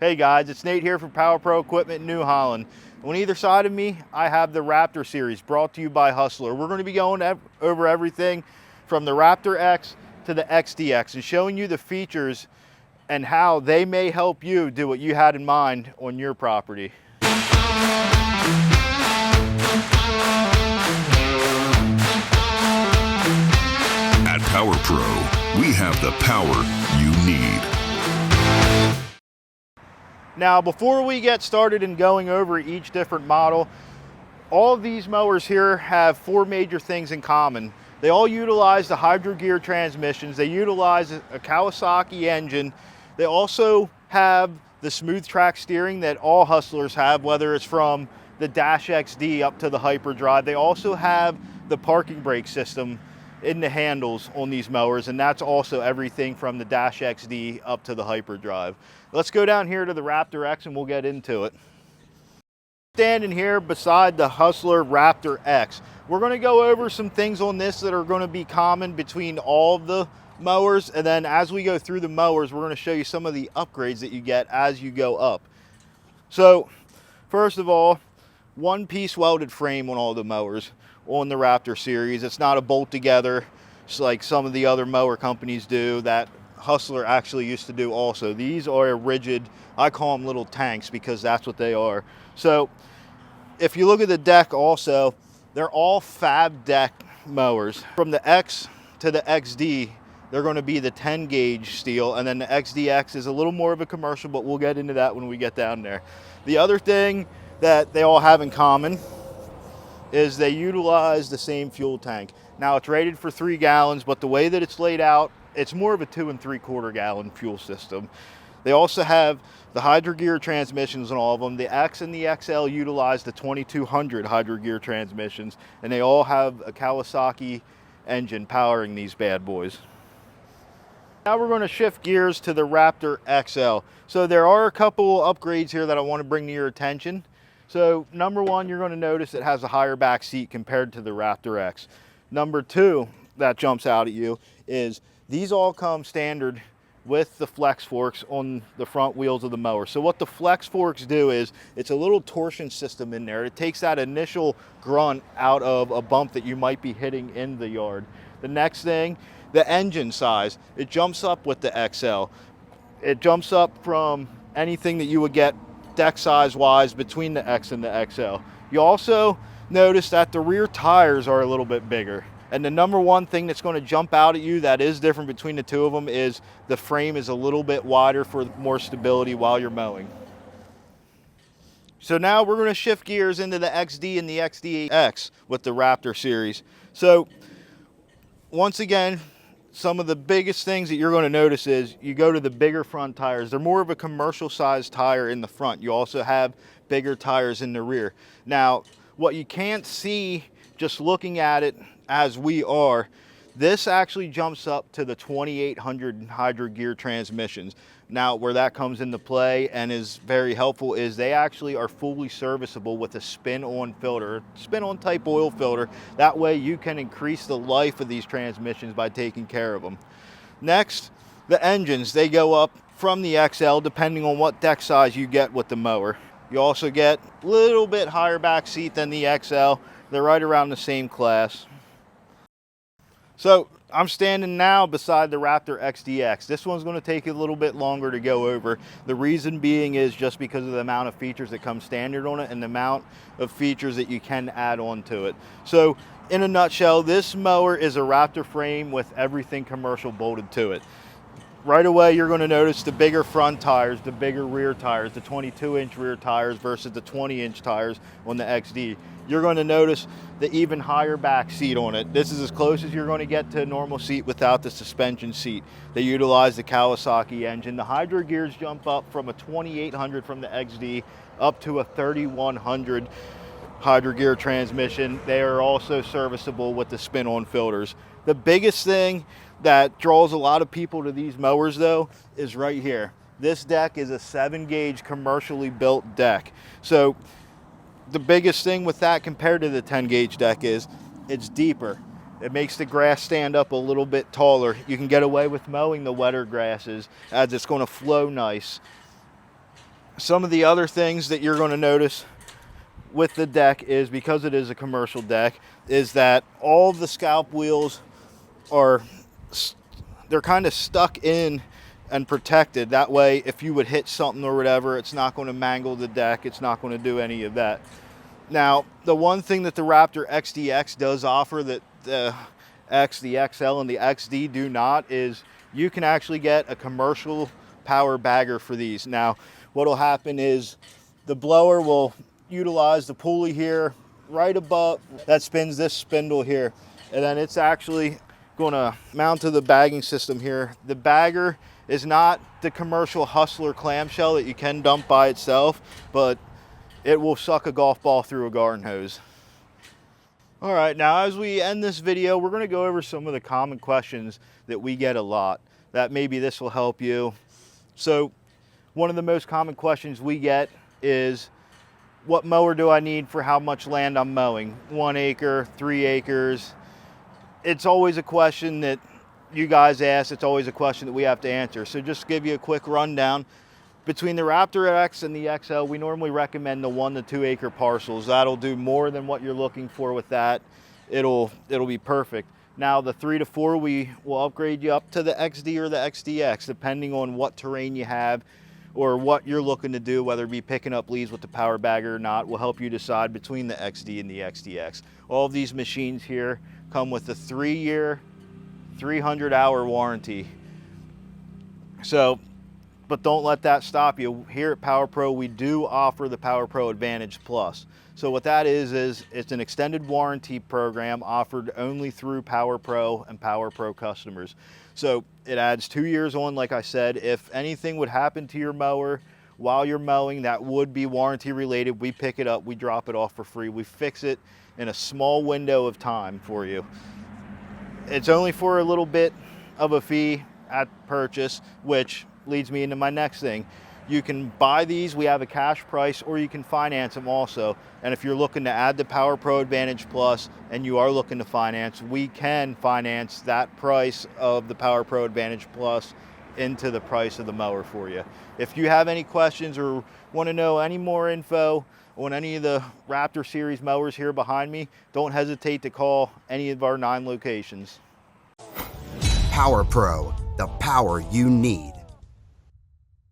Hey guys, it's Nate here from Power Pro Equipment in New Holland. On either side of me, I have the Raptor series brought to you by Hustler. We're going to be going over everything from the Raptor X to the XDX and showing you the features and how they may help you do what you had in mind on your property. At Power Pro, we have the power you need. Now, before we get started in going over each different model, all of these mowers here have four major things in common. They all utilize the hydro gear transmissions. They utilize a Kawasaki engine. They also have the smooth track steering that all Hustlers have, whether it's from the Dash XD up to the Hyperdrive. They also have the parking brake system in the handles on these mowers, and that's also everything from the Dash XD up to the Hyperdrive. Let's go down here to the Raptor X and we'll get into it. Standing here beside the Hustler Raptor X, we're going to go over some things on this that are going to be common between all of the mowers, and then as we go through the mowers, we're going to show you some of the upgrades that you get as you go up. So first of all, one-piece welded frame on all the mowers on the Raptor series. It's not a bolt together like some of the other mower companies do that Hustler actually used to do also. These are a rigid, I call them little tanks because that's what they are. So if you look at the deck also, they're all fab deck mowers. From the X to the XD, they're going to be the 10 gauge steel, and then the XDX is a little more of a commercial, but we'll get into that when we get down there. The other thing that they all have in common is they utilize the same fuel tank. Now it's rated for 3 gallons, but the way that it's laid out, it's more of a 2 3/4 gallon fuel system. They also have the hydro gear transmissions on all of them. The X and the XL utilize the 2200 hydro gear transmissions, and they all have a Kawasaki engine powering these bad boys. Now we're going to shift gears to the Raptor XL. So there are a couple upgrades here that I want to bring to your attention. So number one, you're going to notice it has a higher back seat compared to the Raptor X. Number two that jumps out at you is these all come standard with the flex forks on the front wheels of the mower. So what the flex forks do is it's a little torsion system in there. It takes that initial grunt out of a bump that you might be hitting in the yard. The next thing, the engine size, it jumps up with the XL. It jumps up from anything that you would get deck size wise between the X and the XL. You also notice that the rear tires are a little bit bigger. And the number one thing that's going to jump out at you that is different between the two of them is the frame is a little bit wider for more stability while you're mowing. So now we're going to shift gears into the XD and the XDX with the Raptor series. So once again, some of the biggest things that you're going to notice is you go to the bigger front tires. They're more of a commercial sized tire in the front. You also have bigger tires in the rear. Now, what you can't see just looking at it as we are, this actually jumps up to the 2800 hydro gear transmissions. Now, where that comes into play and is very helpful is they actually are fully serviceable with a spin-on filter, spin-on type oil filter. That way you can increase the life of these transmissions by taking care of them. Next, the engines, they go up from the XL depending on what deck size you get with the mower. You also get a little bit higher back seat than the XL. They're right around the same class. So I'm standing now beside the Raptor XDX. This one's going to take a little bit longer to go over. The reason being is just because of the amount of features that come standard on it and the amount of features that you can add on to it. So in a nutshell, this mower is a Raptor frame with everything commercial bolted to it. Right away, you're going to notice the bigger front tires, the bigger rear tires, the 22-inch rear tires versus the 20-inch tires on the XD. You're going to notice the even higher back seat on it. This is as close as you're going to get to a normal seat without the suspension seat. They utilize the Kawasaki engine. The hydro gears jump up from a 2800 from the XD up to a 3100 hydro gear transmission. They are also serviceable with the spin-on filters. The biggest thing that draws a lot of people to these mowers though is right here. This deck is a 7-gauge commercially built deck. So the biggest thing with that compared to the 10-gauge deck is it's deeper. It makes the grass stand up a little bit taller. You can get away with mowing the wetter grasses as it's going to flow nice. Some of the other things that you're going to notice with the deck is, because it is a commercial deck, is that all the scalp wheels are, they're kind of stuck in and protected. That way, if you would hit something or whatever, it's not going to mangle the deck. It's not going to do any of that. Now, the one thing that the Raptor XDX does offer that the X, the XL, and the XD do not is you can actually get a commercial power bagger for these. Now, what will happen is the blower will utilize the pulley here right above that spins this spindle here, and then it's actually going to mount to the bagging system here. The bagger is not the commercial Hustler clamshell that you can dump by itself, but it will suck a golf ball through a garden hose. All right, now as we end this video, we're going to go over some of the common questions that we get a lot, that maybe this will help you. So one of the most common questions we get is, what mower do I need for how much land I'm mowing? 1 acre, 3 acres. It's always a question that you guys ask. It's always a question that we have to answer. So just to give you a quick rundown, between the Raptor X and the XL, we normally recommend the 1 to 2 acre parcels. That'll do more than what you're looking for with that. It'll be perfect. Now the 3 to 4, we will upgrade you up to the XD or the XDX, depending on what terrain you have or what you're looking to do, whether it be picking up leaves with the power bagger or not. Will help you decide between the XD and the XDX. All of these machines here come with a 3-year, 300-hour warranty. So, but don't let that stop you. Here at Power Pro, we do offer the Power Pro Advantage Plus. So what that is it's an extended warranty program offered only through Power Pro and Power Pro customers. So it adds 2 years on, like I said. If anything would happen to your mower while you're mowing that would be warranty related, we pick it up, we drop it off for free. We fix it in a small window of time for you. It's only for a little bit of a fee at purchase, which leads me into my next thing. You can buy these, we have a cash price, or you can finance them also. And if you're looking to add the Power Pro Advantage Plus and you are looking to finance, we can finance that price of the Power Pro Advantage Plus into the price of the mower for you. If you have any questions or want to know any more info on any of the Raptor series mowers here behind me, don't hesitate to call any of our 9 locations. Power Pro, the power you need.